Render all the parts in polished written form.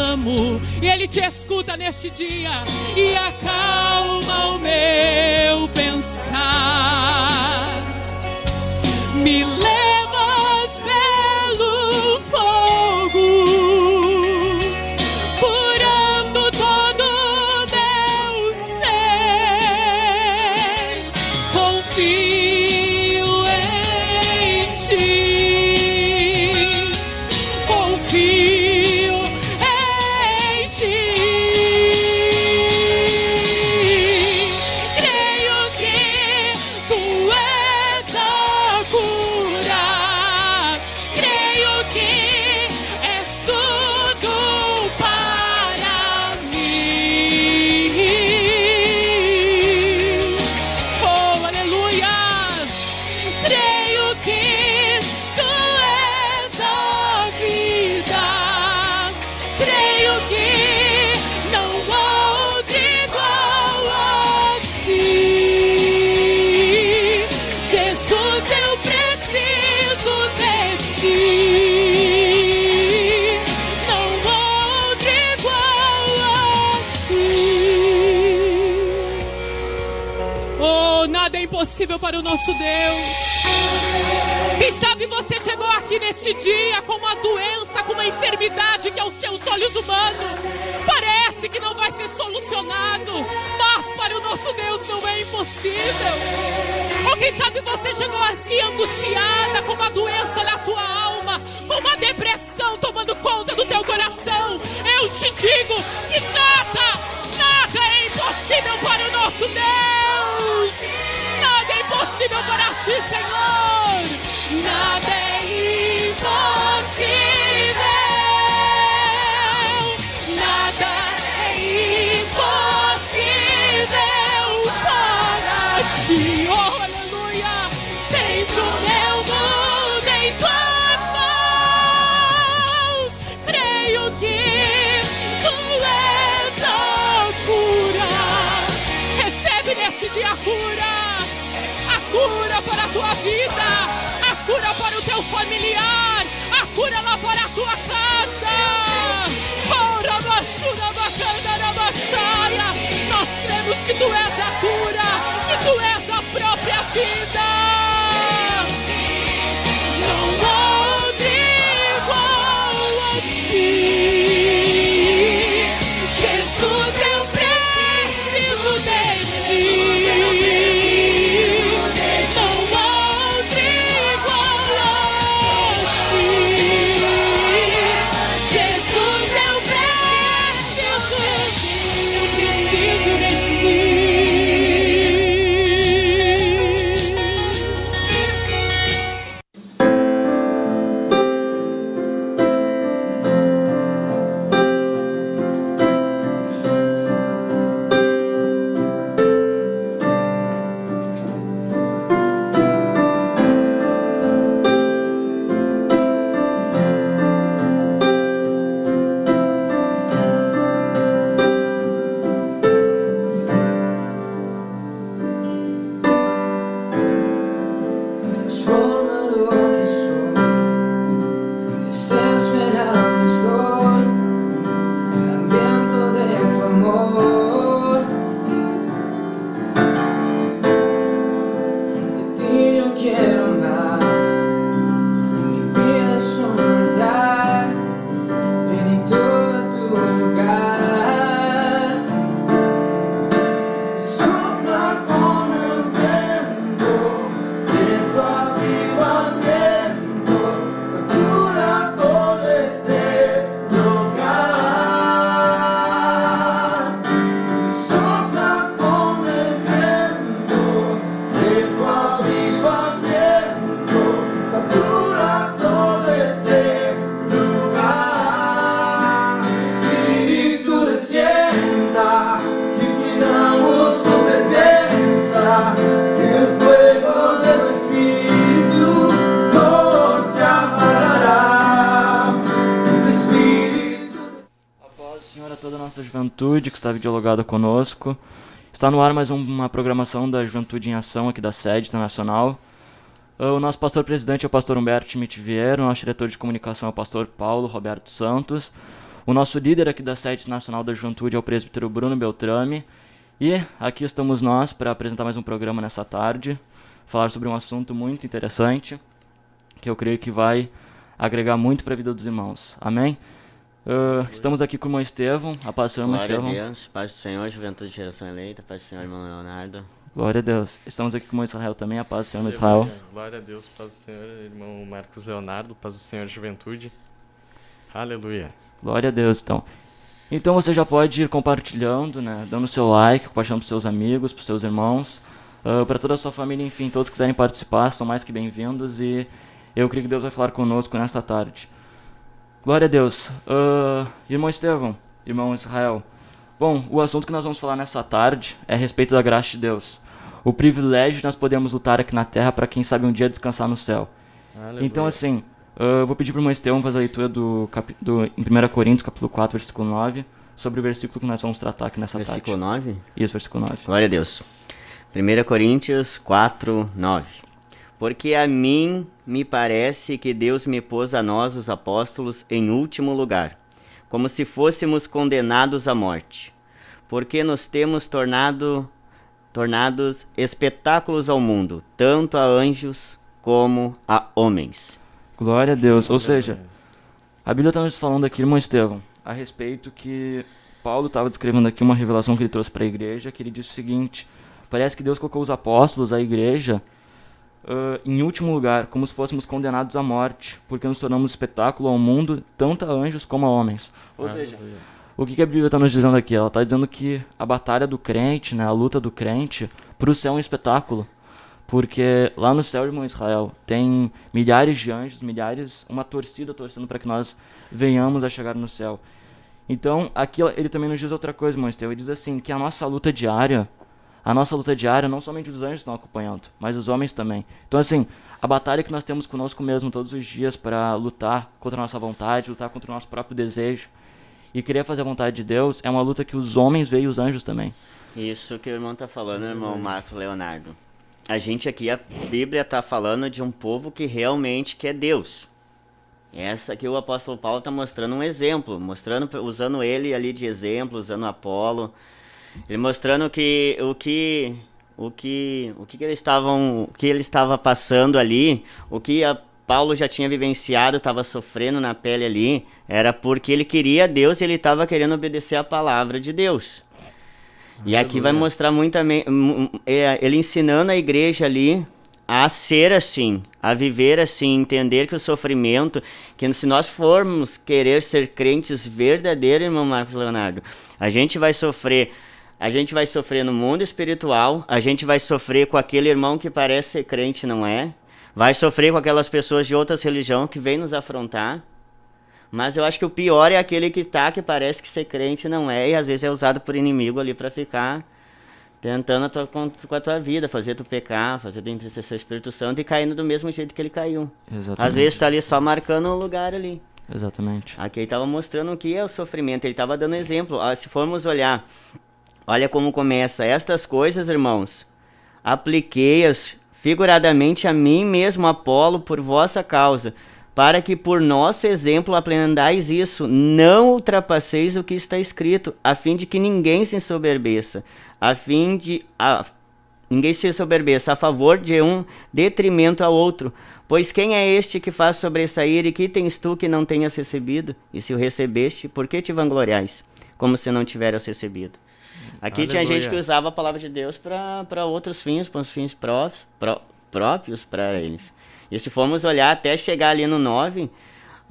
clamo, e Ele te escuta neste dia e acalma o meu pensar. Me levas pelo fogo, curando todo meu ser. Confio em ti, confio em ti. Creio que tu és a cura, creio que és tudo para mim. Oh, aleluia! Creio que tu és a vida, creio que não há outro igual a ti. Jesus, eu preciso de ti, não há outro igual a ti. Oh, nada é impossível para o nosso Deus. Quem sabe você chegou aqui neste dia com uma doença, com uma enfermidade que aos seus olhos humanos parece que não vai ser solucionado, mas para o nosso Deus não é impossível. Ou quem sabe você chegou aqui angustiada com uma doença na tua alma, com uma depressão tomando conta do teu coração. Eu te digo que nada é impossível para o nosso Deus. Nada é impossível para ti, Senhor. Nada é impossível. Nada é impossível para ti. Oh, aleluia. Tens o meu mundo em tuas mãos. Creio que tu és a cura. Recebe neste dia a cura. A cura para a tua vida, a cura para o teu familiar, a cura lá para a tua casa. Oh, Rabachura, Bacana, Rabachaia. Nós cremos que tu és a cura, que tu és a própria vida. Não há outro igual a ti. Jesus, eu preciso de ti. toda a nossa juventude que estava dialogada conosco. Está no ar mais uma programação da Juventude em Ação aqui da sede internacional. O nosso pastor-presidente é o pastor Humberto Schmidt Vieira, o nosso diretor de comunicação é o pastor Paulo Roberto Santos. O nosso líder aqui da sede nacional da juventude é o presbítero Bruno Beltrame. E aqui estamos nós para apresentar mais um programa nessa tarde, falar sobre um assunto muito interessante, que eu creio que vai agregar muito para a vida dos irmãos. Amém? Estamos aqui com o irmão Estevão, a paz do Senhor, irmão Estevão. Glória a Deus, paz do Senhor, juventude de geração eleita, paz do Senhor, irmão Leonardo. Glória a Deus. Estamos aqui com o irmão Israel também, a paz do Senhor, irmão Israel. Glória a Deus, paz do Senhor, irmão Marcos Leonardo, paz do Senhor, juventude. Aleluia. Glória a Deus, então. Então você já pode ir compartilhando, né, dando seu like, compartilhando para os seus amigos, para os seus irmãos, para toda a sua família, enfim, todos que quiserem participar, são mais que bem-vindos e eu creio que Deus vai falar conosco nesta tarde. Glória a Deus. Irmão Estevão, irmão Israel. Bom, o assunto que nós vamos falar nessa tarde é a respeito da graça de Deus. O privilégio de nós podemos lutar aqui na terra para quem sabe um dia descansar no céu. Aleluia. Então assim, eu vou pedir para o irmão Estevão fazer a leitura em 1 Coríntios, capítulo 4, versículo 9, sobre o versículo que nós vamos tratar aqui nessa tarde. Versículo 9? Isso, versículo 9. Glória a Deus. 1 Coríntios 4, 9. Porque a mim me parece que Deus me pôs a nós, os apóstolos, em último lugar, como se fôssemos condenados à morte, porque nos temos tornados espetáculos ao mundo, tanto a anjos como a homens. Glória a Deus. Ou seja, a Bíblia está nos falando aqui, irmão Estevão, a respeito que Paulo estava descrevendo aqui uma revelação que ele trouxe para a igreja, que ele disse o seguinte: parece que Deus colocou os apóstolos, a igreja, em último lugar, como se fôssemos condenados à morte, porque nos tornamos espetáculo ao mundo, tanto a anjos como a homens. Ou seja, o que a Bíblia está nos dizendo aqui? Ela está dizendo que a batalha do crente, né, a luta do crente, para o céu é um espetáculo. Porque lá no céu, irmão Israel, tem milhares de anjos, uma torcida torcendo para que nós venhamos a chegar no céu. Então, aqui ele também nos diz outra coisa, irmão Estevão. Ele diz assim, que a nossa luta diária, não somente os anjos estão acompanhando, mas os homens também. Então, assim, a batalha que nós temos conosco mesmo todos os dias para lutar contra a nossa vontade, lutar contra o nosso próprio desejo e querer fazer a vontade de Deus, é uma luta que os homens veem e os anjos também. Isso que o irmão está falando, irmão Marcos Leonardo. A gente aqui, a Bíblia está falando de um povo que realmente quer Deus. Essa aqui o apóstolo Paulo está mostrando um exemplo, usando ele ali de exemplo, usando Apolo, ele mostrando que ele estava passando ali, o que Paulo já tinha vivenciado, estava sofrendo na pele ali, era porque ele queria Deus e ele estava querendo obedecer a palavra de Deus. E aqui vai mostrar ele ensinando a igreja ali a ser assim, a viver assim, entender que o sofrimento, que se nós formos querer ser crentes verdadeiros, irmão Marcos Leonardo, a gente vai sofrer no mundo espiritual, a gente vai sofrer com aquele irmão que parece ser crente, não é? Vai sofrer com aquelas pessoas de outras religiões que vêm nos afrontar. Mas eu acho que o pior é aquele que parece que ser crente não é, e às vezes é usado por inimigo ali para ficar tentando com a tua vida, fazer tu pecar, fazer tu entristecer o Espírito Santo e caindo do mesmo jeito que ele caiu. Exatamente. Às vezes está ali só marcando um lugar ali. Exatamente. Aqui ele estava mostrando o que é o sofrimento, ele estava dando exemplo. Se formos olhar, olha como começa. Estas coisas, irmãos, apliquei-as figuradamente a mim mesmo, Apolo, por vossa causa, para que por nosso exemplo aprendais isso, não ultrapasseis o que está escrito, a fim de que ninguém se ensoberbeça, ninguém se ensoberbeça a favor de um detrimento ao outro. Pois quem é este que faz sobressair, e que tens tu que não tenhas recebido? E se o recebeste, por que te vangloriais, como se não tiveras recebido? Aqui tinha gente que usava a palavra de Deus para outros fins, para os fins próprios para eles. E se formos olhar até chegar ali no 9,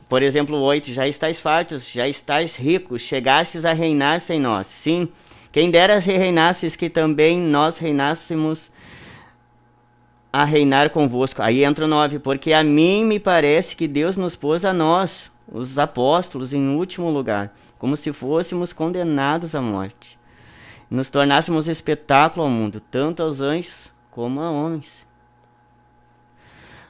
por exemplo, o 8, já estáis fartos, já estáis ricos, chegastes a reinar sem nós. Sim, quem dera reinasses, que também nós reinássemos a reinar convosco. Aí entra o 9, porque a mim me parece que Deus nos pôs a nós, os apóstolos, em último lugar, como se fôssemos condenados à morte. Nos tornássemos espetáculo ao mundo, tanto aos anjos como a homens.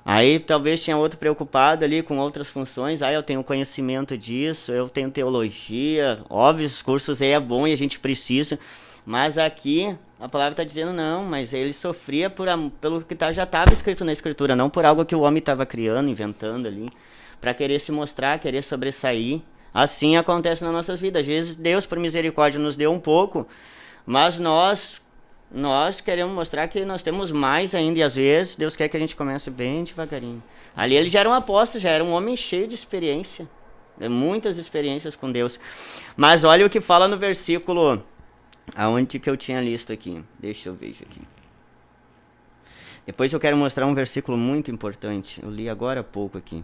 Aí talvez tinha outro preocupado ali com outras funções. Eu tenho conhecimento disso, eu tenho teologia. Óbvio, os cursos aí é bom e a gente precisa. Mas aqui a palavra está dizendo não, mas ele sofria pelo que já estava escrito na Escritura, não por algo que o homem estava criando, inventando ali, para querer se mostrar, querer sobressair. Assim acontece nas nossas vidas. Às vezes Deus, por misericórdia, nos deu um pouco, mas nós queremos mostrar que nós temos mais ainda, e às vezes Deus quer que a gente comece bem devagarinho. Ali ele já era um apóstolo, já era um homem cheio de experiência, muitas experiências com Deus. Mas olha o que fala no versículo, aonde que eu tinha listo aqui, deixa eu ver aqui. Depois eu quero mostrar um versículo muito importante, eu li agora há pouco aqui.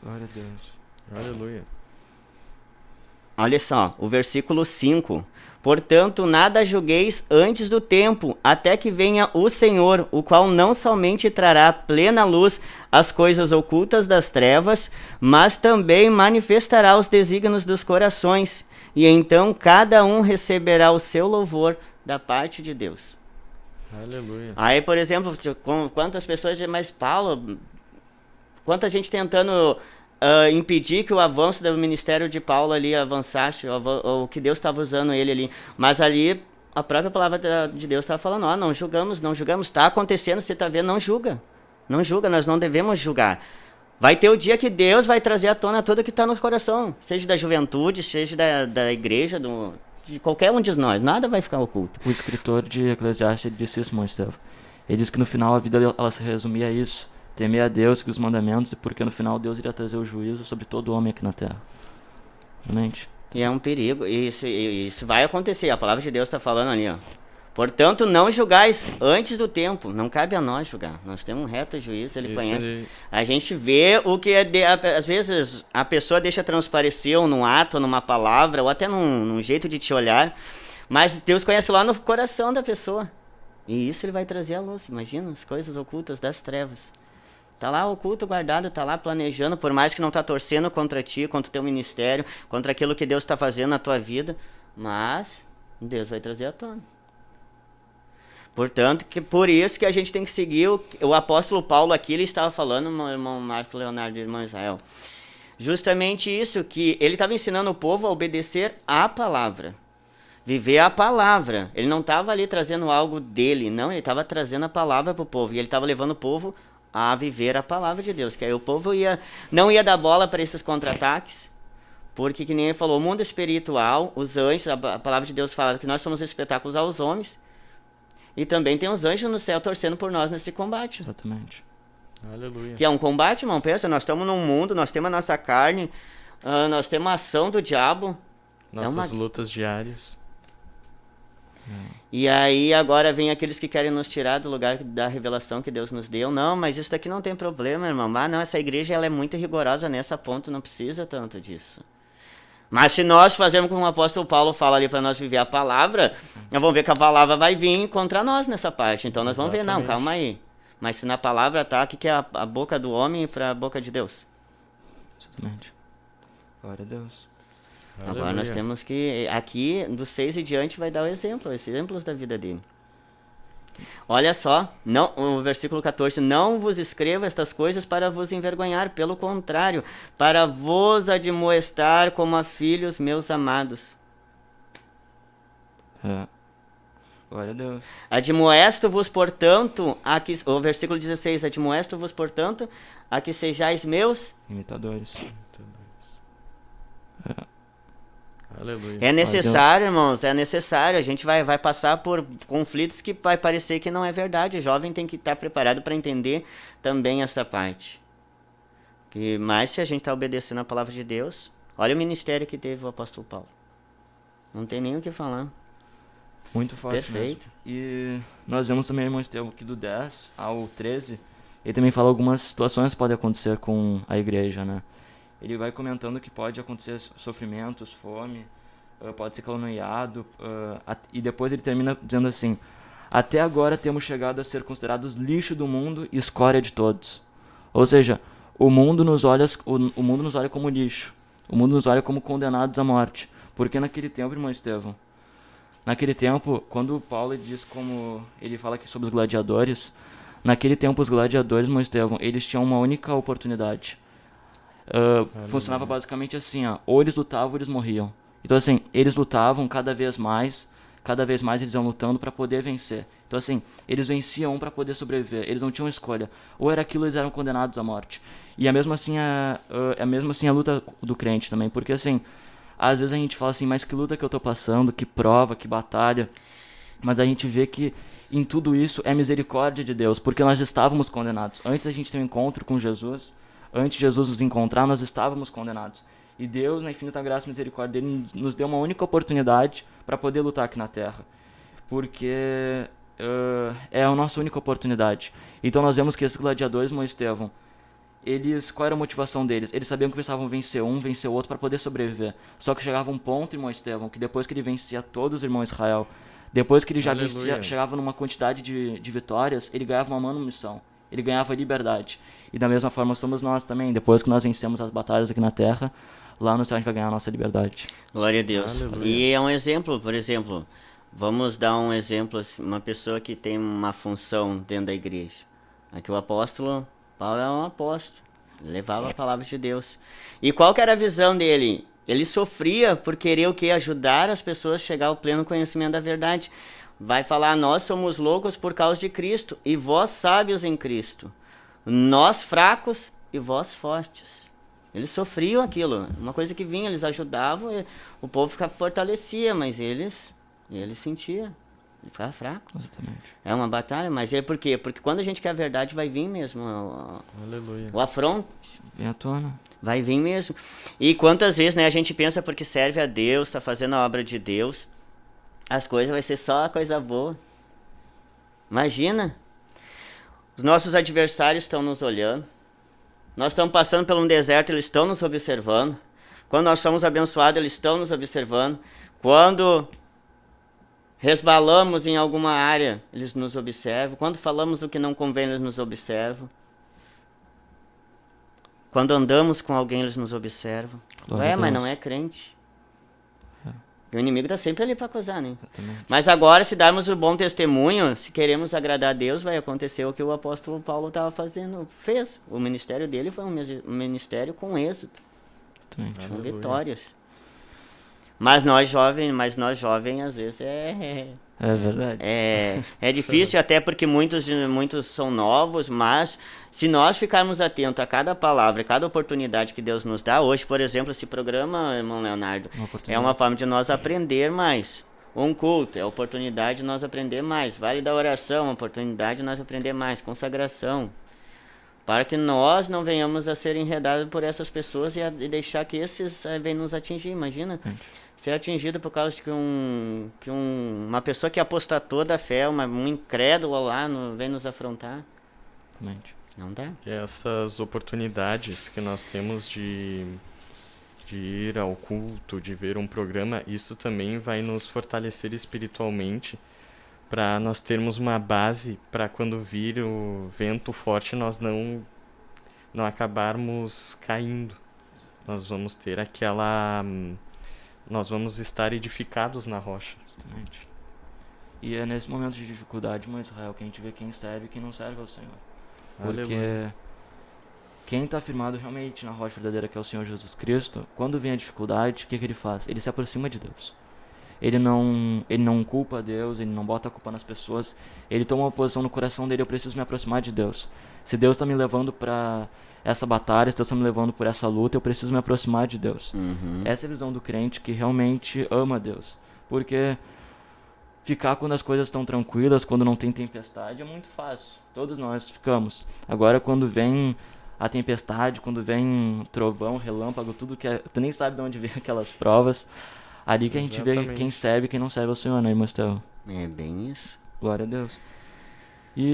Glória a Deus. Aleluia. Olha só, o versículo 5. Portanto, nada julgueis antes do tempo, até que venha o Senhor, o qual não somente trará plena luz às coisas ocultas das trevas, mas também manifestará os desígnios dos corações, e então cada um receberá o seu louvor da parte de Deus. Aleluia. Aí, por exemplo, quantas pessoas dizem, mas Paulo, quanta gente tentando impedir que o avanço do ministério de Paulo ali avançasse, ou que Deus estava usando ele ali. Mas ali, a própria palavra de Deus estava falando, não julgamos, está acontecendo, você está vendo, não julga, nós não devemos julgar. Vai ter o dia que Deus vai trazer à tona tudo que está no coração, seja da juventude, seja da igreja, de qualquer um de nós, nada vai ficar oculto. O escritor de Eclesiastes disse isso, irmão Estevão. Ele disse que no final a vida ela se resumia a isso. Temer a Deus e os mandamentos, porque no final Deus iria trazer o juízo sobre todo homem aqui na terra. Realmente. E é um perigo, isso vai acontecer, a palavra de Deus está falando ali, ó. Portanto, não julgais antes do tempo, não cabe a nós julgar, nós temos um reto juízo, ele conhece. A gente vê o que às vezes a pessoa deixa transparecer ou num ato, ou numa palavra, ou até num jeito de te olhar, mas Deus conhece lá no coração da pessoa, e isso ele vai trazer à luz, imagina, as coisas ocultas das trevas. Tá lá oculto, guardado, tá lá planejando, por mais que não tá torcendo contra ti, contra o teu ministério, contra aquilo que Deus está fazendo na tua vida, mas Deus vai trazer à tona. Portanto, por isso que a gente tem que seguir o apóstolo Paulo aqui, ele estava falando, meu irmão Marco Leonardo e irmão Israel, justamente isso, que ele estava ensinando o povo a obedecer à palavra, viver a palavra. Ele não estava ali trazendo algo dele, não, ele estava trazendo a palavra para o povo, e ele estava levando o povo a viver a palavra de Deus, que aí o povo não ia dar bola para esses contra-ataques, porque que nem ele falou, o mundo espiritual, os anjos, a palavra de Deus fala que nós somos espetáculos aos homens, e também tem os anjos no céu torcendo por nós nesse combate. Exatamente. Aleluia. Que é um combate, irmão, pensa, nós estamos num mundo, nós temos a nossa carne, nós temos a ação do diabo. Nossas lutas diárias. E aí agora vem aqueles que querem nos tirar do lugar da revelação que Deus nos deu. Não, mas isso daqui não tem problema, irmão. Não, essa igreja ela é muito rigorosa nessa ponto, não precisa tanto disso. Mas se nós fazermos como o apóstolo Paulo fala ali para nós viver a palavra, nós vamos ver que a palavra vai vir contra nós nessa parte. Então nós vamos ver, não, calma aí. Mas se na palavra está, o que é a boca do homem para a boca de Deus? Exatamente. Glória a Deus. Agora nós temos que, aqui, do 6 e diante, vai dar exemplos da vida dele. Olha só, o versículo 14, não vos escrevo estas coisas para vos envergonhar, pelo contrário, para vos admoestar como a filhos meus amados. Glória a Deus. Admoesto-vos, portanto, o versículo 16, admoesto-vos, portanto, a que sejais meus imitadores. Aleluia. É necessário, irmãos, é necessário. A gente vai passar por conflitos que vai parecer que não é verdade. O jovem tem que estar preparado para entender também essa parte. Mas se a gente está obedecendo a palavra de Deus, olha o ministério que teve o apóstolo Paulo. Não tem nem o que falar. Muito forte. Perfeito. Mesmo. E nós vemos também, irmão Estevão, que do 10 ao 13, ele também fala algumas situações que podem acontecer com a igreja, né? Ele vai comentando que pode acontecer sofrimentos, fome, pode ser caluniado, e depois ele termina dizendo assim, até agora temos chegado a ser considerados lixo do mundo e escória de todos. Ou seja, o mundo nos olha como lixo, o mundo nos olha como condenados à morte, porque naquele tempo, irmão Estevão, quando Paulo diz como ele fala aqui sobre os gladiadores, naquele tempo os gladiadores, irmão Estevão, eles tinham uma única oportunidade. Funcionava basicamente assim, ou eles lutavam ou eles morriam. Então assim, eles lutavam cada vez mais, cada vez mais eles iam lutando para poder vencer. Então assim, eles venciam para poder sobreviver, eles não tinham escolha. Ou era aquilo, eles eram condenados à morte. E é mesmo assim a luta do crente também, porque assim, às vezes a gente fala assim, mas que luta que eu tô passando, que prova, que batalha. Mas a gente vê que em tudo isso é misericórdia de Deus, porque nós estávamos condenados. Antes a gente ter um encontro com Jesus, antes de Jesus nos encontrar, nós estávamos condenados. E Deus, na infinita graça e misericórdia dele, nos deu uma única oportunidade para poder lutar aqui na Terra. Porque é a nossa única oportunidade. Então nós vemos que esses gladiadores, irmão Estevão, qual era a motivação deles? Eles sabiam que precisavam vencer um, vencer o outro para poder sobreviver. Só que chegava um ponto, irmão Estevão, que depois que ele vencia todos os irmãos de Israel, depois que ele já chegava numa quantidade de vitórias, ele ganhava uma manumissão. Ele ganhava liberdade. E da mesma forma somos nós também. Depois que nós vencemos as batalhas aqui na Terra, lá no céu a gente vai ganhar a nossa liberdade. Glória a Deus. Aleluia. E é um exemplo, por exemplo, vamos dar um exemplo, assim, uma pessoa que tem uma função dentro da igreja. Aqui o apóstolo Paulo é um apóstolo, levava a palavra de Deus. E qual que era a visão dele? Ele sofria por querer o quê? Ajudar as pessoas a chegar ao pleno conhecimento da verdade. Vai falar, nós somos loucos por causa de Cristo, e vós sábios em Cristo. Nós fracos e vós fortes. Eles sofriam aquilo, uma coisa que vinha, eles ajudavam, o povo ficava fortalecia, mas eles sentiam, ele ficava fraco. Exatamente. É uma batalha, mas é por quê? Porque quando a gente quer a verdade, vai vir mesmo. Aleluia. O afronto Vem à tona. vai vir mesmo. E quantas vezes, né, a gente pensa porque serve a Deus, está fazendo a obra de Deus, as coisas vai ser só coisa boa. Imagina. Os nossos adversários estão nos olhando. Nós estamos passando por um deserto, eles estão nos observando. Quando nós somos abençoados, eles estão nos observando. Quando resbalamos em alguma área, eles nos observam. Quando falamos o que não convém, eles nos observam. Quando andamos com alguém, eles nos observam. Glória a Mas Deus. não é crente. E o inimigo está sempre ali para acusar, né? Exatamente. Mas agora, se darmos o bom testemunho, se queremos agradar a Deus, vai acontecer o que o apóstolo Paulo estava fez. O ministério dele foi um ministério com êxito, Exatamente. com Aleluia. vitórias. Mas nós jovens, às vezes É verdade. é difícil, até porque muitos são novos, mas se nós ficarmos atentos a cada palavra, cada oportunidade que Deus nos dá, hoje, por exemplo, esse programa, irmão Leonardo, Uma oportunidade. é uma forma de nós aprender mais. Um culto é a oportunidade de nós aprender mais. Vale da oração, a oportunidade de nós aprender mais. Consagração. Para que nós não venhamos a ser enredados por essas pessoas e deixar que esses venham nos atingir. Imagina ser atingido por causa de que uma pessoa que apostatou da fé, um incrédulo lá, vem nos afrontar. Exatamente. Não dá. E essas oportunidades que nós temos de ir ao culto, de ver um programa, isso também vai nos fortalecer espiritualmente para nós termos uma base para quando vir o vento forte nós não acabarmos caindo. Nós vamos ter nós vamos estar edificados na rocha. Exatamente. E é nesse momento de dificuldade, irmão Israel, que a gente vê quem serve e quem não serve ao Senhor. Porque Aleluia. quem está firmado realmente na rocha verdadeira, que é o Senhor Jesus Cristo, quando vem a dificuldade, o que ele faz? Ele se aproxima de Deus. Ele não culpa Deus, ele não bota a culpa nas pessoas. Ele toma uma posição no coração dele, eu preciso me aproximar de Deus. Se Deus está me levando para essa batalha, se Deus está me levando por essa luta, eu preciso me aproximar de Deus. Essa é a visão do crente que realmente ama Deus. Porque ficar quando as coisas estão tranquilas, quando não tem tempestade, é muito fácil. Todos nós ficamos. Agora, quando vem a tempestade, quando vem trovão, relâmpago, tudo que tu nem sabe de onde vem aquelas provas, ali que a gente vê Exatamente. quem serve e quem não serve ao Senhor, né, irmão Estevão? É bem isso. Glória a Deus.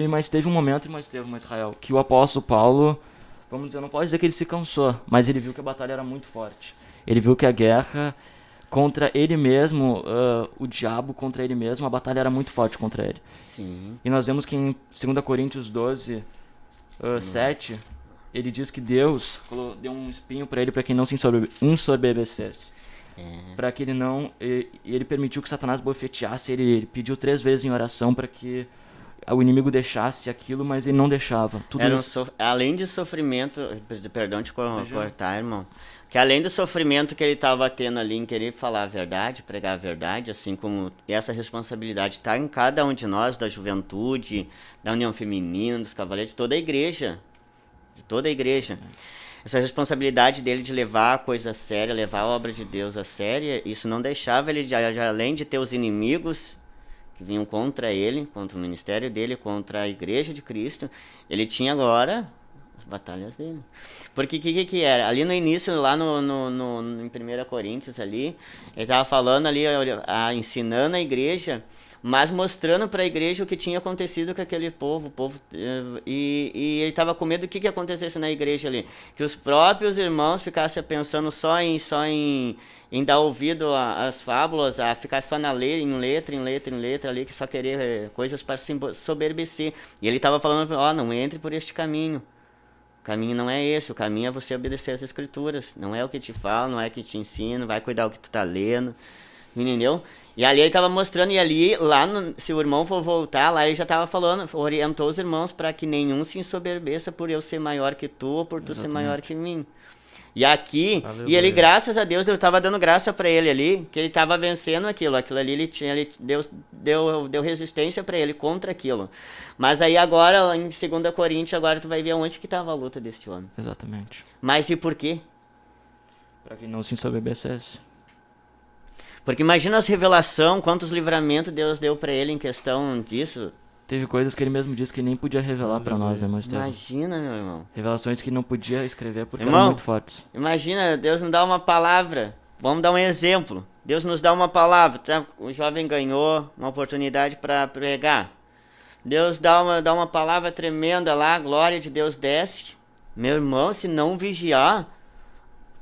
Mas teve um momento, irmão Estevão, Israel, que o apóstolo Paulo, vamos dizer, não pode dizer que ele se cansou, mas ele viu que a batalha era muito forte. Ele viu que a guerra contra ele mesmo, o diabo contra ele mesmo, a batalha era muito forte contra ele. Sim. E nós vemos que em 2 Coríntios 12, 7, ele diz que Deus deu um espinho para ele, para que não se ensoberbecesse. Para que ele não... Ele permitiu que Satanás bofeteasse ele. Ele pediu 3 vezes em oração para que o inimigo deixasse aquilo, mas ele não deixava. Tudo Era isso. além de sofrimento, perdão te Imagina. cortar, irmão, que além do sofrimento que ele estava tendo ali em querer falar a verdade, pregar a verdade, assim como essa responsabilidade está em cada um de nós, da juventude, da União Feminina, dos Cavaleiros, de toda a igreja. De toda a igreja. Essa responsabilidade dele de levar a coisa a séria, levar a obra de Deus a séria, isso não deixava ele, além de ter os inimigos que vinham contra ele, contra o ministério dele, contra a igreja de Cristo, ele tinha agora as batalhas dele. Porque o que era? Ali no início, lá em 1 Coríntios ali, ele estava falando ali, ensinando a igreja, mas mostrando para a igreja o que tinha acontecido com aquele povo. E ele estava com medo do que acontecesse na igreja ali. Que os próprios irmãos ficassem pensando só em dar ouvido às fábulas, a ficar só em letra ali, que só querer coisas para se soberbecer. E ele estava falando, não entre por este caminho. O caminho não é esse, o caminho é você obedecer às escrituras. Não é o que te falo, não é o que te ensino, vai cuidar do que tu tá lendo. Entendeu? E ali ele estava mostrando, e ali, se o irmão for voltar, lá ele já estava falando, orientou os irmãos para que nenhum se ensoberbeça por eu ser maior que tu ou por tu ser maior que mim. E aqui, Aleluia. e ele, graças a Deus, Deus estava dando graça para ele ali, que ele estava vencendo aquilo ali Deus deu resistência para ele contra aquilo. Mas aí agora, em 2 Coríntios, agora tu vai ver onde que estava a luta deste homem. Exatamente. Mas e por quê? Para que não se ensoberbecesse. Porque imagina as revelações, quantos livramentos Deus deu para ele em questão disso. Teve coisas que ele mesmo disse que nem podia revelar para nós, né, mas teve Imagina, meu irmão. revelações que não podia escrever porque Irmão, eram muito fortes. Imagina, Deus nos dá uma palavra. Vamos dar um exemplo. Deus nos dá uma palavra. Tá? O jovem ganhou uma oportunidade para pregar. Deus dá uma palavra tremenda lá, a glória de Deus desce. Meu irmão, se não vigiar,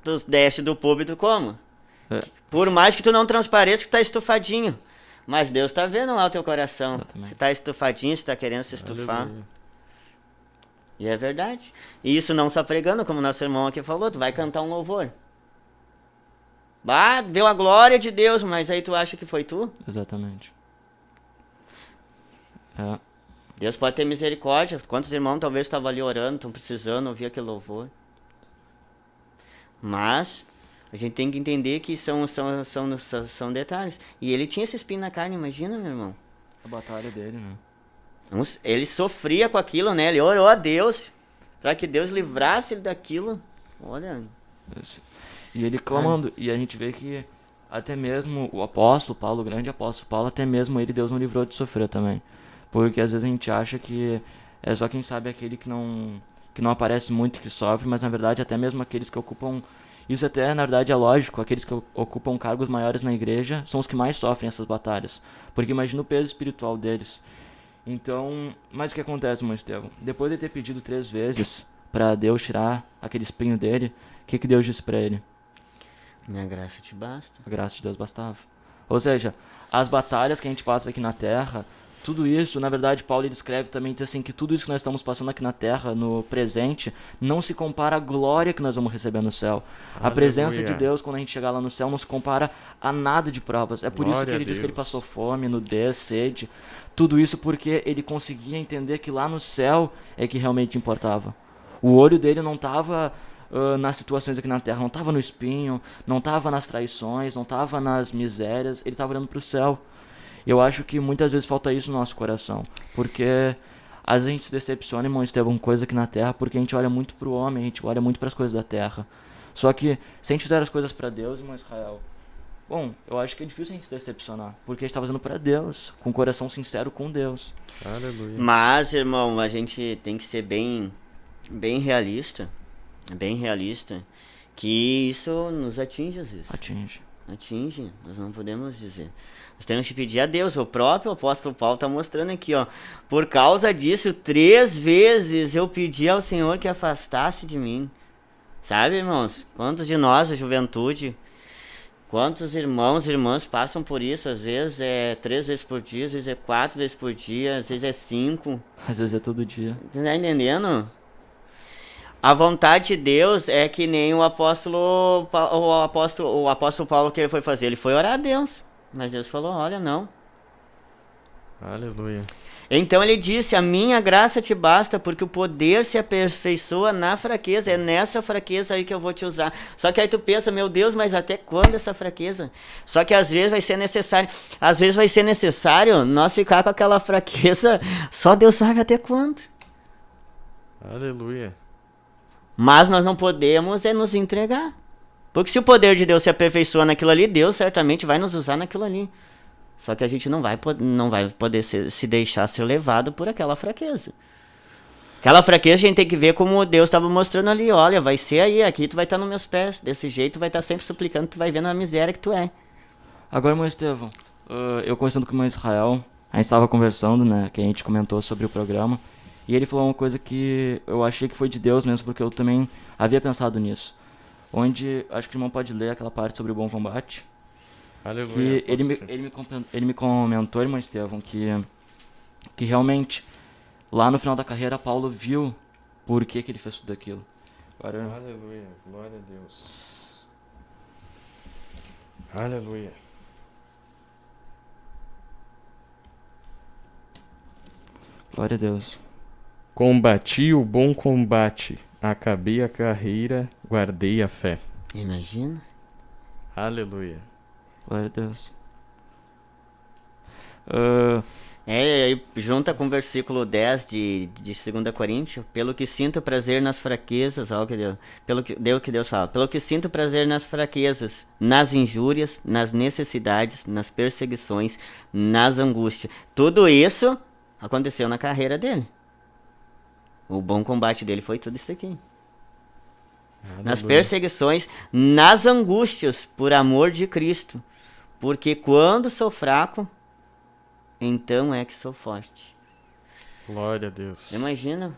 tu desce do púlpito como? É. Por mais que tu não transpareça que tá estufadinho. Mas Deus tá vendo lá o teu coração. Exatamente. Se tá estufadinho, se tá querendo se estufar. Aleluia. E é verdade. E isso não só pregando, como nosso irmão aqui falou, tu vai cantar um louvor. Deu a glória de Deus, mas aí tu acha que foi tu? Exatamente. É. Deus pode ter misericórdia. Quantos irmãos talvez estavam ali orando, estão precisando ouvir aquele louvor. Mas a gente tem que entender que são detalhes. E ele tinha esse espinho na carne, imagina, meu irmão. A batalha dele, né? Ele sofria com aquilo, né? Ele orou a Deus para que Deus livrasse ele daquilo. Olha. E ele clamando. E a gente vê que até mesmo o apóstolo Paulo, o grande apóstolo Paulo, até mesmo ele, Deus não livrou de sofrer também. Porque às vezes a gente acha que é só quem sabe aquele que não aparece muito que sofre, mas na verdade até mesmo aqueles que ocupam... Isso até, na verdade, é lógico. Aqueles que ocupam cargos maiores na igreja são os que mais sofrem essas batalhas. Porque imagina o peso espiritual deles. Então, mas o que acontece, irmão Estevão? Depois de ter pedido 3 vezes para Deus tirar aquele espinho dele, o que Deus disse para ele? Minha graça te basta. A graça de Deus bastava. Ou seja, as batalhas que a gente passa aqui na Terra, tudo isso, na verdade, Paulo ele descreve também, diz assim, que tudo isso que nós estamos passando aqui na Terra, no presente, não se compara à glória que nós vamos receber no céu. A presença de Deus, quando a gente chegar lá no céu, não se compara a nada de provas. É por isso que ele diz que ele passou fome, nudez, sede, tudo isso porque ele conseguia entender que lá no céu é que realmente importava. O olho dele não estava nas situações aqui na Terra, não estava no espinho, não estava nas traições, não estava nas misérias, ele estava olhando para o céu. Eu acho que muitas vezes falta isso no nosso coração, porque às vezes a gente se decepciona, irmão Estevão, com coisa aqui na Terra, porque a gente olha muito pro homem, a gente olha muito para as coisas da Terra. Só que se a gente fizer as coisas para Deus, irmão Israel, bom, eu acho que é difícil a gente se decepcionar, porque a gente está fazendo para Deus, com o coração sincero com Deus. Aleluia. Mas, irmão, a gente tem que ser bem realista, que isso nos atinge às vezes. Atinge, nós não podemos dizer. Nós temos que pedir a Deus. O próprio apóstolo Paulo está mostrando aqui, ó. Por causa disso, 3 vezes eu pedi ao Senhor que afastasse de mim. Sabe, irmãos? Quantos de nós, a juventude, quantos irmãos e irmãs passam por isso? Às vezes é 3 vezes por dia, às vezes é 4 vezes por dia, às vezes é 5. Às vezes é todo dia. Você tá entendendo? A vontade de Deus é que nem o apóstolo Paulo que ele foi fazer. Ele foi orar a Deus. Mas Deus falou, olha, não. Aleluia. Então ele disse, a minha graça te basta, porque o poder se aperfeiçoa na fraqueza, é nessa fraqueza aí que eu vou te usar. Só que aí tu pensa, meu Deus, mas até quando essa fraqueza? Só que às vezes vai ser necessário nós ficar com aquela fraqueza, só Deus sabe até quando. Aleluia. Mas nós não podemos nos entregar. Porque se o poder de Deus se aperfeiçoa naquilo ali, Deus certamente vai nos usar naquilo ali. Só que a gente não vai poder se deixar ser levado por aquela fraqueza. Aquela fraqueza a gente tem que ver como Deus estava mostrando ali. Olha, vai ser aí, aqui tu vai estar nos meus pés. Desse jeito tu vai estar sempre suplicando, tu vai vendo a miséria que tu é. Agora, irmão Estevão, eu conversando com o irmão Israel, a gente estava conversando, né, que a gente comentou sobre o programa, e ele falou uma coisa que eu achei que foi de Deus mesmo, porque eu também havia pensado nisso. Onde, acho que o irmão pode ler aquela parte sobre o bom combate. Aleluia. Que ele me comentou, irmão Estevão, que realmente, lá no final da carreira, Paulo viu por que ele fez tudo aquilo. Agora, Aleluia. Glória a Deus. Aleluia. glória a Deus. Combati o bom combate, acabei a carreira, guardei a fé. Imagina. Aleluia. Glória a Deus. Aí junta com o versículo 10 de 2 Coríntios, pelo que sinto prazer nas fraquezas, olha o que Deus, que Deus fala, pelo que sinto prazer nas fraquezas, nas injúrias, nas necessidades, nas perseguições, nas angústias. Tudo isso aconteceu na carreira dele. O bom combate dele foi tudo isso aqui. Aleluia. Nas perseguições, nas angústias, por amor de Cristo. Porque quando sou fraco, então é que sou forte. Glória a Deus. Imagina,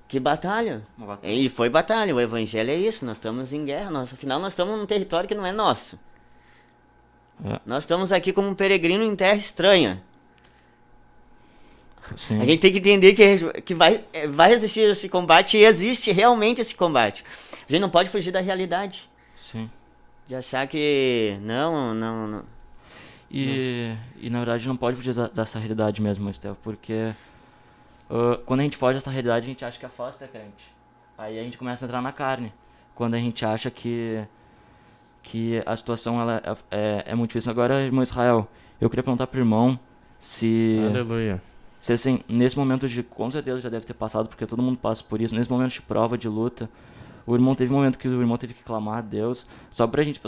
que batalha. Uma batalha. E foi batalha, o evangelho é isso, nós estamos em guerra, afinal nós estamos num território que não é nosso. Nós estamos aqui como um peregrino em terra estranha. Sim. A gente tem que entender que vai existir esse combate e existe realmente esse combate. A gente não pode fugir da realidade. Sim. De achar que não. E na verdade não pode fugir dessa realidade mesmo, Estevão, porque quando a gente foge dessa realidade, a gente acha que é fácil ser crente. Aí a gente começa a entrar na carne. Quando a gente acha que a situação ela é muito difícil. Agora, irmão Israel, eu queria perguntar pro irmão se Aleluia. assim, nesse momento com certeza já deve ter passado, porque todo mundo passa por isso, nesse momento de prova, de luta, o irmão teve um momento que o irmão teve que clamar a Deus, só pra gente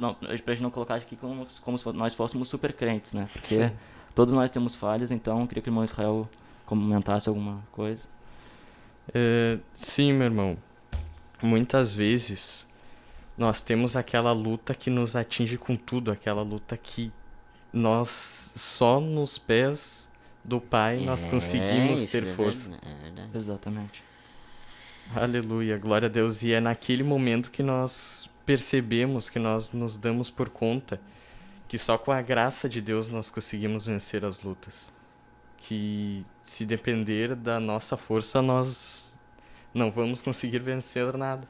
não colocar aqui como se nós fôssemos super crentes, né? Porque todos nós temos falhas, então eu queria que o irmão Israel comentasse alguma coisa. Sim, meu irmão. Muitas vezes nós temos aquela luta que nos atinge com tudo, aquela luta que nós só nos pés do Pai nós conseguimos ter força. É verdade. Exatamente. Aleluia, glória a Deus. E é naquele momento que nós percebemos, que nós nos damos por conta que só com a graça de Deus nós conseguimos vencer as lutas. Que se depender da nossa força, nós não vamos conseguir vencer nada.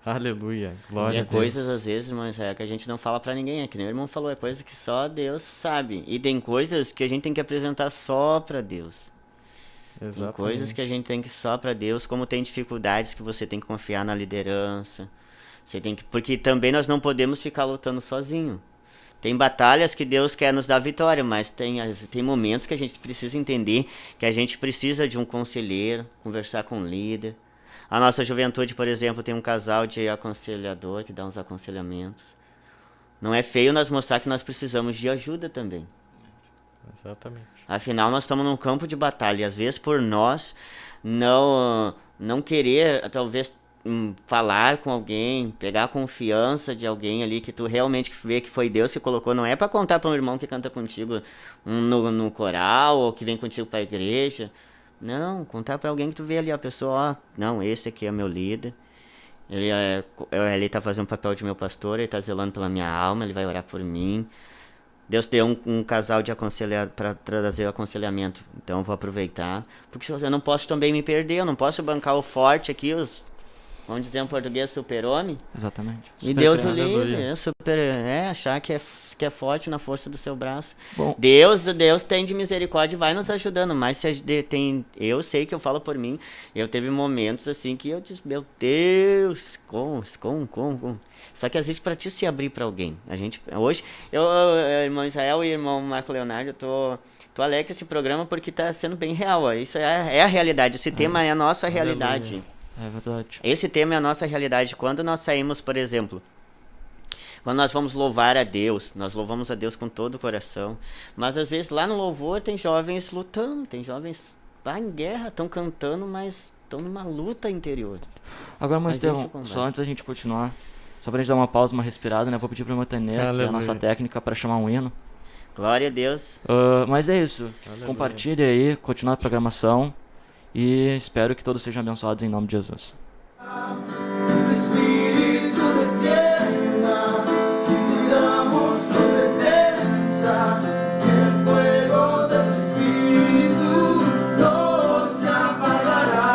Aleluia, glória E a é Deus. coisas, às vezes, irmãos, que a gente não fala pra ninguém. É que nem o irmão falou, é coisa que só Deus sabe. E tem coisas que a gente tem que apresentar só pra Deus. Tem Exatamente. coisas que a gente tem que só pra Deus, como tem dificuldades que você tem que confiar na liderança. Porque também nós não podemos ficar lutando sozinho. Tem batalhas que Deus quer nos dar vitória, mas tem momentos que a gente precisa entender que a gente precisa de um conselheiro, conversar com um líder. A nossa juventude, por exemplo, tem um casal de aconselhador que dá uns aconselhamentos. Não é feio nós mostrar que nós precisamos de ajuda também. Exatamente. Afinal, nós estamos num campo de batalha. E às vezes, por nós não querer, talvez, falar com alguém, pegar a confiança de alguém ali que tu realmente vê que foi Deus que colocou. Não é para contar para um irmão que canta contigo no coral ou que vem contigo para a igreja. Não, contar para alguém que tu vê ali a pessoa, ó, não, esse aqui é meu líder. Ele tá fazendo o papel de meu pastor, ele tá zelando pela minha alma, ele vai orar por mim. Deus deu um casal de aconselhar para trazer o aconselhamento, então eu vou aproveitar. Porque eu não posso também me perder, eu não posso bancar o forte aqui, vamos dizer em português, super-homem. Exatamente. E Deus o crente. livre, achar que que é forte na força do seu braço. Bom. Deus tem de misericórdia e vai nos ajudando, mas se a gente tem, eu sei que eu falo por mim, eu teve momentos assim que eu disse, meu Deus, como? Só que às vezes para ti se abrir para alguém, a gente, hoje, irmão Israel e irmão Marco Leonardo, eu tô alegre com esse programa porque tá sendo bem real, ó. Isso é a realidade, esse tema é a nossa realidade. É verdade. Esse tema é a nossa realidade. Quando nós saímos, por exemplo, quando nós vamos louvar a Deus, nós louvamos a Deus com todo o coração, mas às vezes lá no louvor tem jovens lutando, tem jovens lá em guerra, estão cantando, mas estão numa luta interior. Agora, Mas Estevão, deixa eu só antes da gente continuar, só pra gente dar uma pausa, uma respirada, né? Vou pedir pra Matanê, que é a Aleluia. nossa técnica, para chamar um hino. Glória a Deus. Mas é isso. Aleluia. Compartilhe aí, continue a programação e espero que todos sejam abençoados em nome de Jesus. Tu Espírito descienda, cuidamos tu presencia, el fuego de tu Espíritu no se apagará,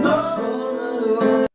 nos colocará.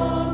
Outro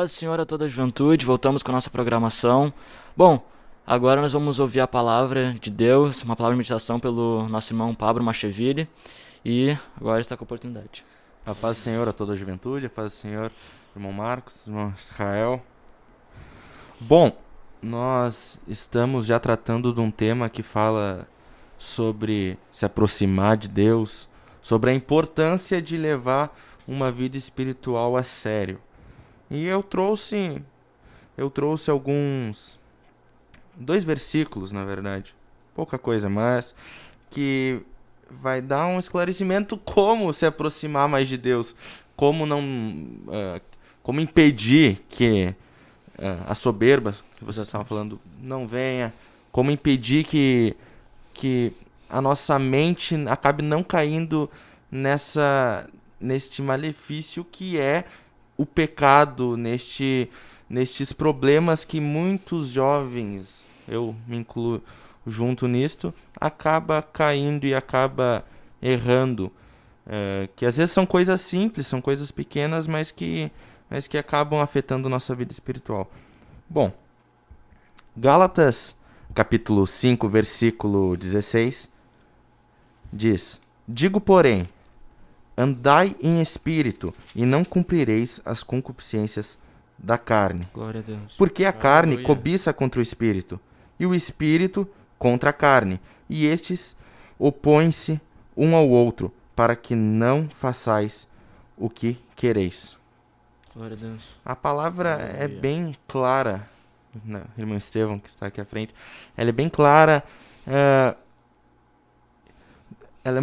paz do Senhor a toda a juventude, voltamos com a nossa programação. Bom, agora nós vamos ouvir a palavra de Deus, uma palavra de meditação pelo nosso irmão Pablo Macheville. E agora está com a oportunidade. A paz do Senhor a toda a juventude, a paz do Senhor, irmão Marcos, irmão Israel. Bom, nós estamos já tratando de um tema que fala sobre se aproximar de Deus, sobre a importância de levar uma vida espiritual a sério. E eu trouxe dois versículos, na verdade, pouca coisa, mas que vai dar um esclarecimento como se aproximar mais de Deus, como como impedir que a soberba que vocês estavam falando não venha, como impedir que a nossa mente acabe não caindo neste malefício que é o pecado, nestes problemas que muitos jovens, eu me incluo junto nisto, acaba caindo e acaba errando, que às vezes são coisas simples, são coisas pequenas, mas que acabam afetando nossa vida espiritual. Bom, Gálatas capítulo 5, versículo 16, diz: Digo, porém, andai em espírito, e não cumprireis as concupiscências da carne. Glória a Deus. Porque a carne Aleluia. cobiça contra o espírito, e o espírito contra a carne, e estes opõem-se um ao outro, para que não façais o que quereis. Glória a Deus. A palavra é bem clara, irmão Estevão, que está aqui à frente, ela é bem clara, ela é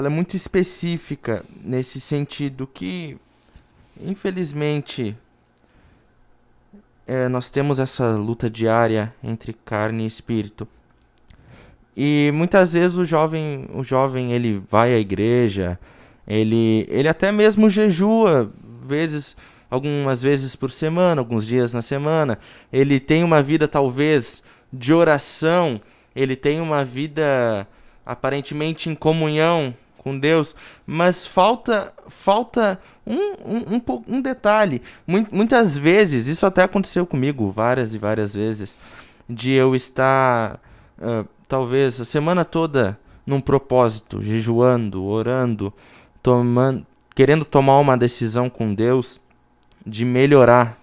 muito específica nesse sentido que, infelizmente, nós temos essa luta diária entre carne e espírito. E muitas vezes o jovem ele vai à igreja, ele até mesmo jejua, algumas vezes por semana, alguns dias na semana. Ele tem uma vida talvez de oração, ele tem uma vida aparentemente em comunhão com Deus, mas falta um detalhe. Muitas vezes, isso até aconteceu comigo várias e várias vezes, de eu estar talvez a semana toda num propósito, jejuando, orando, querendo tomar uma decisão com Deus de melhorar.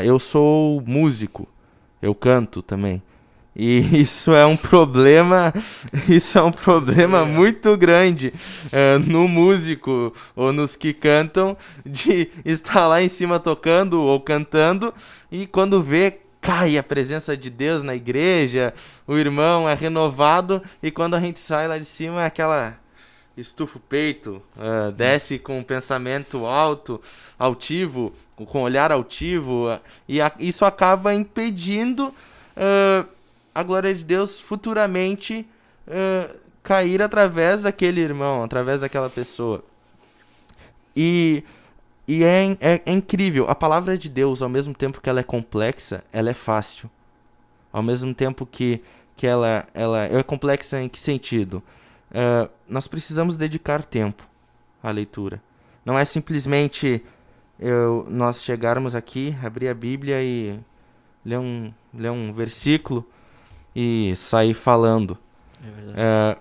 Eu sou músico, eu canto também. E isso é um problema muito grande no músico ou nos que cantam, de estar lá em cima tocando ou cantando e quando vê, cai a presença de Deus na igreja, o irmão é renovado e quando a gente sai lá de cima é aquela estufa o peito, desce com um pensamento altivo, com olhar altivo, e isso acaba impedindo a glória de Deus futuramente cair através daquele irmão, através daquela pessoa. E é incrível, a palavra de Deus, ao mesmo tempo que ela é complexa, ela é fácil. Ao mesmo tempo que ela é complexa em que sentido? Nós precisamos dedicar tempo à leitura. Não é simplesmente nós chegarmos aqui, abrir a Bíblia e ler um versículo e sair falando. É verdade.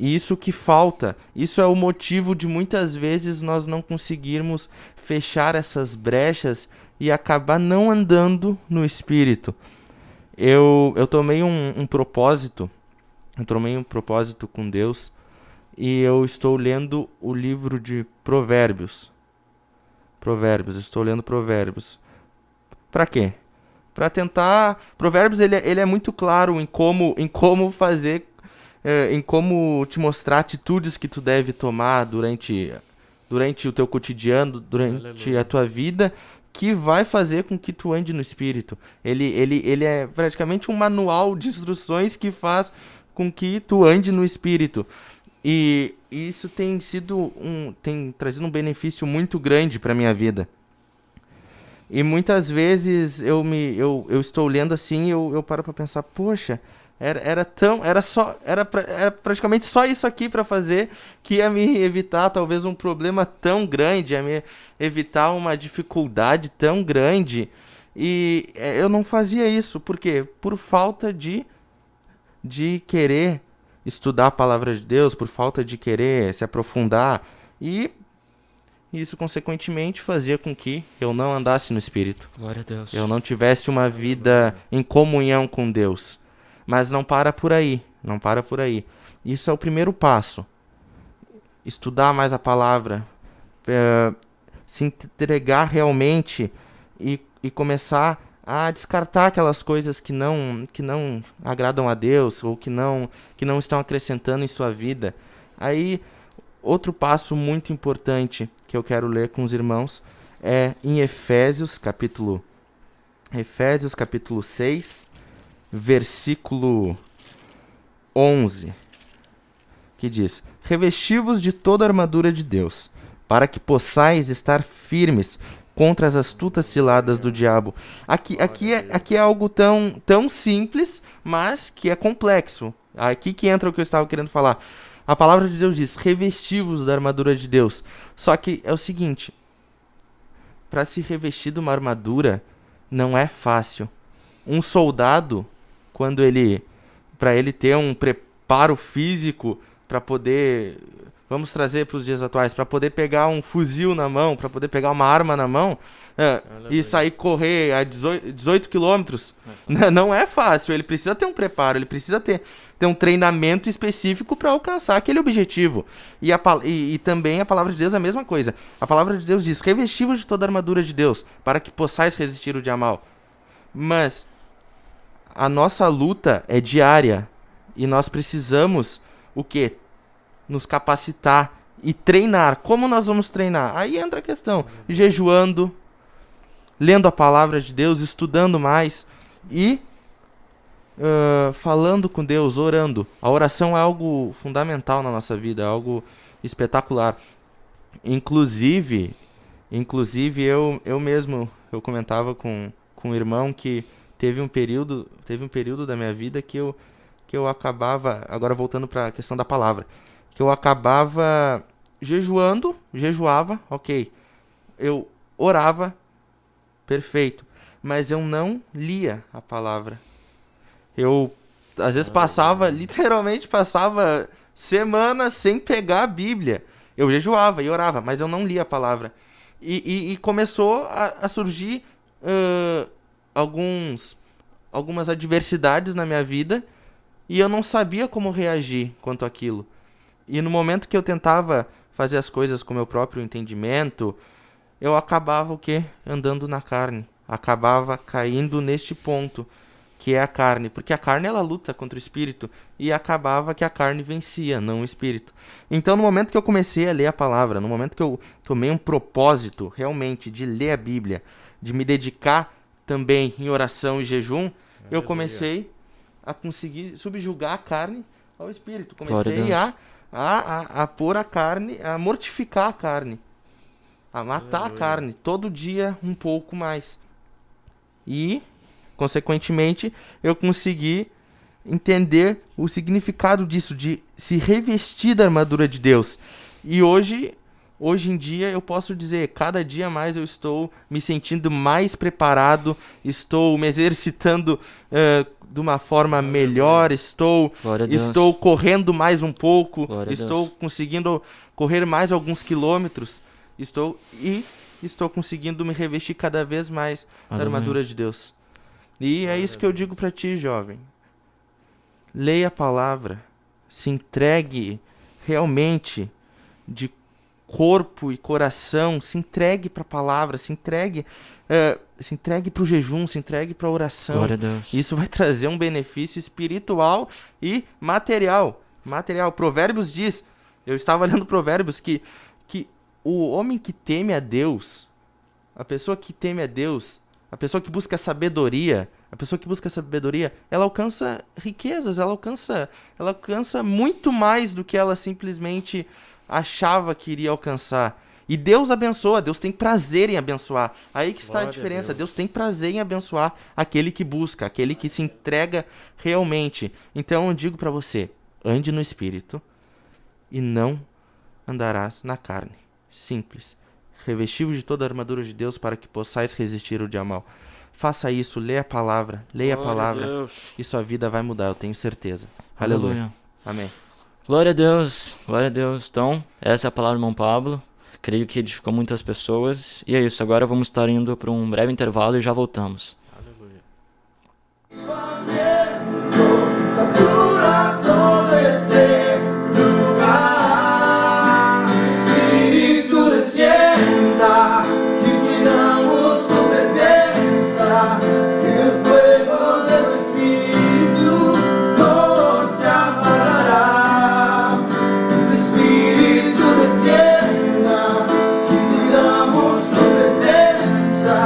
Isso que falta, isso é o motivo de muitas vezes nós não conseguirmos fechar essas brechas e acabar não andando no Espírito. Eu tomei um propósito, com Deus, e eu estou lendo o livro de Provérbios. Estou lendo Provérbios. Para quê? Para tentar... Provérbios ele é muito claro em como fazer, em como te mostrar atitudes que tu deve tomar durante o teu cotidiano, durante Aleluia. a tua vida, que vai fazer com que tu ande no Espírito. Ele é praticamente um manual de instruções que faz com que tu ande no Espírito. E isso tem trazido um benefício muito grande para minha vida. E muitas vezes eu estou lendo assim e eu paro para pensar, poxa, Era praticamente só isso aqui para fazer, que ia me evitar talvez um problema tão grande, ia me evitar uma dificuldade tão grande. E eu não fazia isso. Por quê? Por falta de querer estudar a palavra de Deus, por falta de querer se aprofundar. E isso, consequentemente, fazia com que eu não andasse no Espírito. Glória a Deus. Eu não tivesse uma vida em comunhão com Deus. Mas não para por aí. Não para por aí. Isso é o primeiro passo. Estudar mais a palavra. Se entregar realmente e começar a descartar aquelas coisas que não agradam a Deus ou que não estão acrescentando em sua vida. Aí, outro passo muito importante que eu quero ler com os irmãos é em Efésios capítulo 6, versículo 11, que diz: revesti-vos de toda a armadura de Deus, para que possais estar firmes contra as astutas ciladas do diabo. Aqui é algo tão simples, mas que é complexo. Aqui que entra o que eu estava querendo falar. A palavra de Deus diz: revesti-vos da armadura de Deus. Só que é o seguinte, para se revestir de uma armadura não é fácil. Um soldado, para ele ter um preparo físico para poder, vamos trazer para os dias atuais, para poder pegar um fuzil na mão, para poder pegar uma arma na mão e sair correr a 18 quilômetros, não é fácil. Ele precisa ter um preparo, ele precisa ter um treinamento específico para alcançar aquele objetivo. E também a palavra de Deus é a mesma coisa. A palavra de Deus diz: revesti-vos de toda a armadura de Deus, para que possais resistir o dia mal. Mas a nossa luta é diária e nós precisamos o quê? Nos capacitar e treinar. Como nós vamos treinar? Aí entra a questão: jejuando, lendo a palavra de Deus, estudando mais e falando com Deus, orando. A oração é algo fundamental na nossa vida, é algo espetacular. Inclusive eu mesmo comentava com um irmão que teve um período da minha vida que eu acabava, agora voltando para a questão da palavra, que eu acabava jejuava, ok. Eu orava, perfeito. Mas eu não lia a palavra. Eu, às vezes, literalmente passava semanas sem pegar a Bíblia. Eu jejuava e orava, mas eu não lia a palavra. E começou a surgir algumas adversidades na minha vida e eu não sabia como reagir quanto àquilo. E no momento que eu tentava fazer as coisas com meu próprio entendimento, eu acabava o quê? Andando na carne. Acabava caindo neste ponto, que é a carne. Porque a carne, ela luta contra o espírito. E acabava que a carne vencia, não o espírito. Então, no momento que eu comecei a ler a palavra, no momento que eu tomei um propósito, realmente, de ler a Bíblia, de me dedicar também em oração e jejum, eu comecei a conseguir subjugar a carne ao espírito. Comecei a pôr a carne, a mortificar a carne, a matar a carne, todo dia um pouco mais. E, consequentemente, eu consegui entender o significado disso, de se revestir da armadura de Deus. E hoje em dia eu posso dizer, cada dia mais eu estou me sentindo mais preparado, estou me exercitando de uma forma melhor, estou correndo mais um pouco, estou conseguindo correr mais alguns quilômetros, estou conseguindo me revestir cada vez mais da armadura de Deus. E é isso que eu digo para ti, jovem. Leia a palavra, se entregue realmente de corpo e coração, se entregue para a palavra, se entregue para o jejum, se entregue para a oração. Glória a Deus. Isso vai trazer um benefício espiritual e material. Provérbios diz, eu estava lendo Provérbios, que o homem que teme a Deus, a pessoa que teme a Deus, a pessoa que busca sabedoria, ela alcança riquezas, ela alcança muito mais do que ela simplesmente achava que iria alcançar. E Deus abençoa, Deus tem prazer em abençoar. Aí que está a Glória a diferença. Deus. Deus tem prazer em abençoar aquele que busca, aquele que se entrega realmente. Então eu digo para você, ande no Espírito e não andarás na carne. Simples. Revestivos de toda a armadura de Deus para que possais resistir ao dia mal. Faça isso, leia a palavra, leia a Glória palavra Deus. e sua vida vai mudar, eu tenho certeza. Aleluia. Amém. Glória a Deus, glória a Deus. Então, essa é a palavra do irmão Pablo. Creio que edificou muitas pessoas. E é isso, agora vamos estar indo para um breve intervalo e já voltamos. Aleluia. Satura todo este lugar. Espíritu descienda, que cuidamos tu presencia. El fuego de tu espíritu no se apagará. Tu espíritu descienda, que cuidamos tu presencia.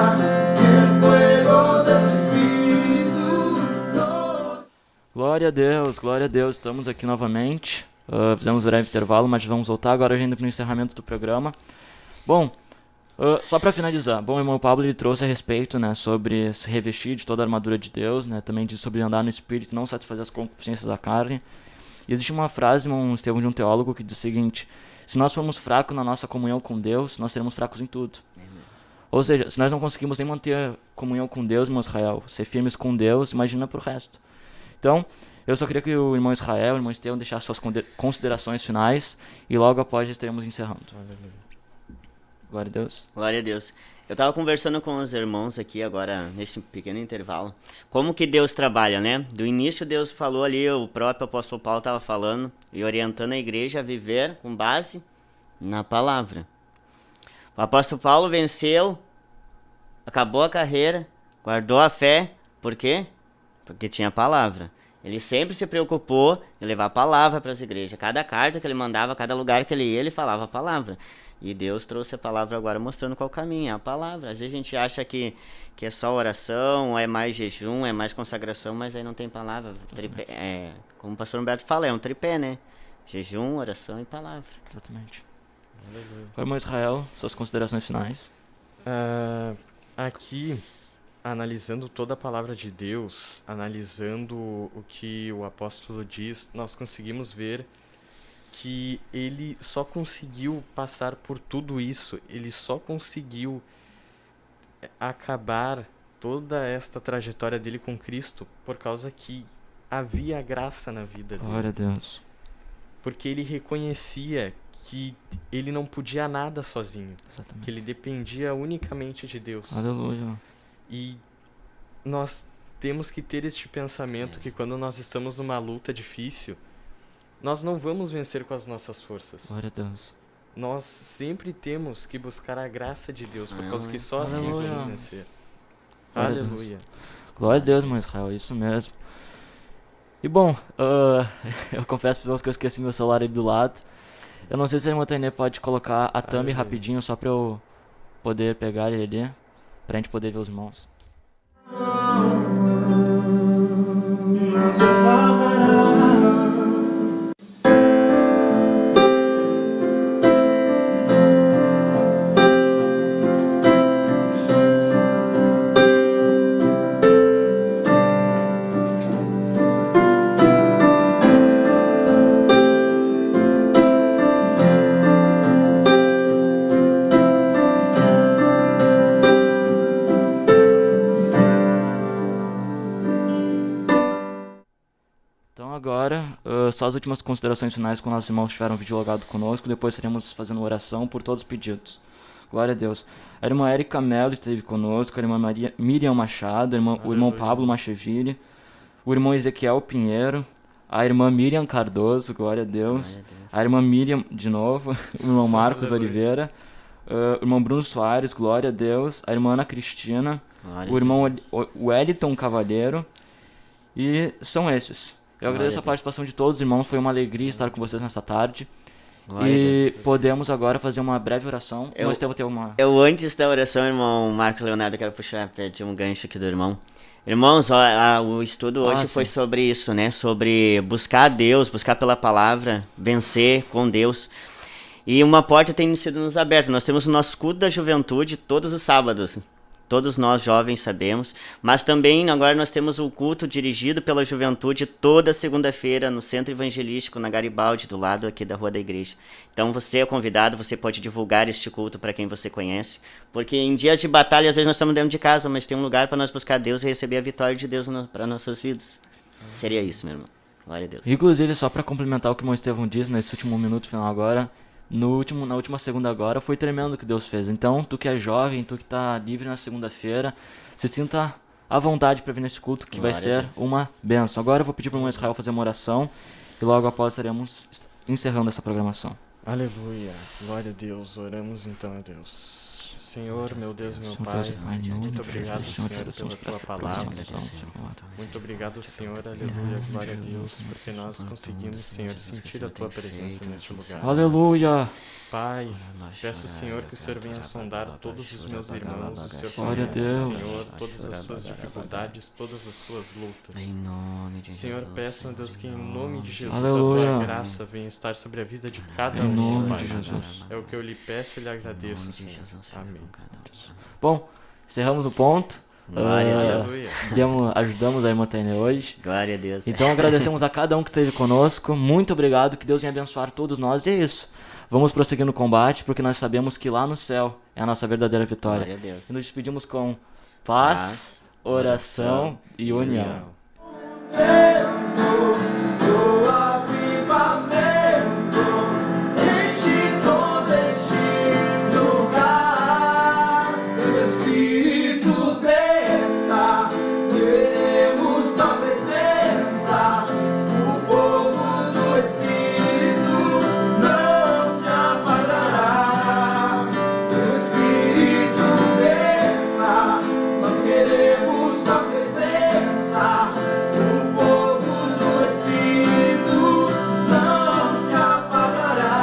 El fuego de tu espíritu no. Glória a Deus, estamos aqui novamente. Fizemos um breve intervalo, mas vamos voltar agora ainda para o encerramento do programa. Bom, só para finalizar, o irmão Pablo ele trouxe a respeito, né, sobre se revestir de toda a armadura de Deus, né, também disse sobre andar no Espírito e não satisfazer as concupiscências da carne. E existe uma frase, irmão Estevão, de um teólogo que diz o seguinte: se nós formos fracos na nossa comunhão com Deus, nós seremos fracos em tudo. Ou seja, se nós não conseguimos nem manter comunhão com Deus, irmão Israel, ser firmes com Deus, imagina pro resto. Então, eu só queria que o irmão Israel, o irmão Estevão deixassem suas considerações finais e logo após já estaremos encerrando. Glória a Deus. Glória a Deus. Eu estava conversando com os irmãos aqui agora, nesse pequeno intervalo, como que Deus trabalha, né? Do início Deus falou ali, o próprio apóstolo Paulo estava falando e orientando a igreja a viver com base na palavra. O apóstolo Paulo venceu, acabou a carreira, guardou a fé, por quê? Porque tinha a palavra. Ele sempre se preocupou em levar a palavra para as igrejas. Cada carta que ele mandava, cada lugar que ele ia, ele falava a palavra. E Deus trouxe a palavra agora mostrando qual caminho, é a palavra. Às vezes a gente acha que é só oração, é mais jejum, é mais consagração, mas aí não tem palavra. Tripé, como o pastor Humberto fala, é um tripé, né? Jejum, oração e palavra. Exatamente. Agora, irmão Israel, suas considerações finais. Aqui, analisando toda a palavra de Deus, analisando o que o apóstolo diz, nós conseguimos ver que ele só conseguiu passar por tudo isso, ele só conseguiu acabar toda esta trajetória dele com Cristo por causa que havia graça na vida dele. Glória a Deus. Porque ele reconhecia que ele não podia nada sozinho, Exatamente. que ele dependia unicamente de Deus. Aleluia. E nós temos que ter este pensamento que quando nós estamos numa luta difícil, nós não vamos vencer com as nossas forças. Glória a Deus. Nós sempre temos que buscar a graça de Deus, por causa que só assim Aleluia. vamos vencer. Glória a Deus. Aleluia. Glória a Deus, irmão Israel, isso mesmo. E bom, eu confesso para vocês que eu esqueci meu celular ali do lado. Eu não sei se a irmã Tainê pode colocar a thumb rapidinho, só para eu poder pegar ele ali, pra gente poder ver os irmãos. Não se apagará. Então agora, só as últimas considerações finais com nossos irmãos que estiveram videologado conosco, depois estaremos fazendo oração por todos os pedidos. Glória a Deus. A irmã Erika Mello esteve conosco, a irmã Miriam Machado, o irmão Pablo Macheville, o irmão Ezequiel Pinheiro, a irmã Miriam Cardoso, glória a Deus, a irmã Miriam de novo, o irmão Marcos Oliveira, o irmão Bruno Soares, glória a Deus, a irmã Ana Cristina, Glória o a irmão Wellington Cavalheiro, e são esses. Eu agradeço a participação de todos os irmãos, foi uma alegria estar com vocês nessa tarde. Glória a E Deus. podemos agora fazer uma breve oração. Nós temos ter uma... Eu, antes da oração, irmão Marcos Leonardo, quero pedir um gancho aqui do irmão. Irmãos, o estudo hoje foi sim. sobre isso, né? Sobre buscar a Deus, buscar pela palavra, vencer com Deus. E uma porta tem sido nos aberta. Nós temos o nosso culto da juventude todos os sábados. Todos nós jovens sabemos. Mas também agora nós temos o culto dirigido pela juventude toda segunda-feira no Centro Evangelístico, na Garibaldi, do lado aqui da Rua da Igreja. Então você é convidado, você pode divulgar este culto para quem você conhece. Porque em dias de batalha, às vezes nós estamos dentro de casa, mas tem um lugar para nós buscar Deus e receber a vitória de Deus para nossas vidas. Seria isso, meu irmão. Glória a Deus. Inclusive, só para complementar o que o irmão Estevão disse nesse último minuto final agora, na última segunda agora, foi tremendo o que Deus fez. Então, tu que é jovem, tu que tá livre na segunda-feira, se sinta à vontade para vir nesse culto, que vai ser uma bênção. Agora eu vou pedir para o irmão Israel fazer uma oração e logo após estaremos encerrando essa programação. Aleluia, glória a Deus, oramos então a Deus. Senhor, meu Deus, meu Senhor, Pai, Deus, Pai, em nome muito de obrigado, Jesus, Senhor, oferecemos pela esta Tua palavra. proteção, Senhor. Muito obrigado, Senhor, aleluia, glória a Deus, porque nós conseguimos, Senhor, sentir a Tua presença neste lugar. Aleluia! Pai, peço, Senhor, que o Senhor venha sondar todos os meus irmãos, o Senhor Glória a conhece, Deus. Senhor, todas as suas dificuldades, todas as suas lutas. Em nome de Senhor, Jesus. peço, meu Deus, que em nome de Jesus Aleluia. a Tua graça venha estar sobre a vida de cada Em um, nome Pai. de Jesus. É o que eu lhe peço e lhe agradeço, Senhor. Amém. Bom, encerramos o ponto. Glória a Deus. Aleluia. Ajudamos a irmã Tânia hoje. Glória a Deus. Então agradecemos a cada um que esteve conosco. Muito obrigado, que Deus venha abençoar todos nós. E é isso. Vamos prosseguir no combate, porque nós sabemos que lá no céu é a nossa verdadeira vitória. Glória a Deus. E nos despedimos com paz, oração e união. Do avivamento, enche todo este lugar. Teu Espírito desça, queremos tua presença. O fogo do Espírito não se apagará. Teu Espírito desça, nós queremos tua presença. O fogo do Espírito não se apagará,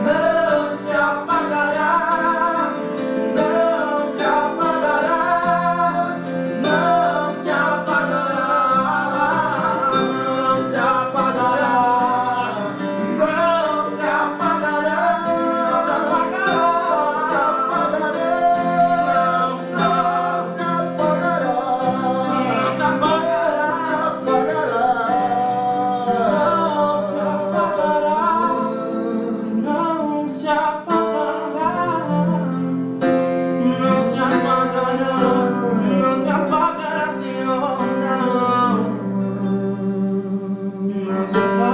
não se apagará, não se apagará, não se apagará, não se apagará, não se apagará, não se apagará, não se apagará, não se apagará, Senhor, não se apagará.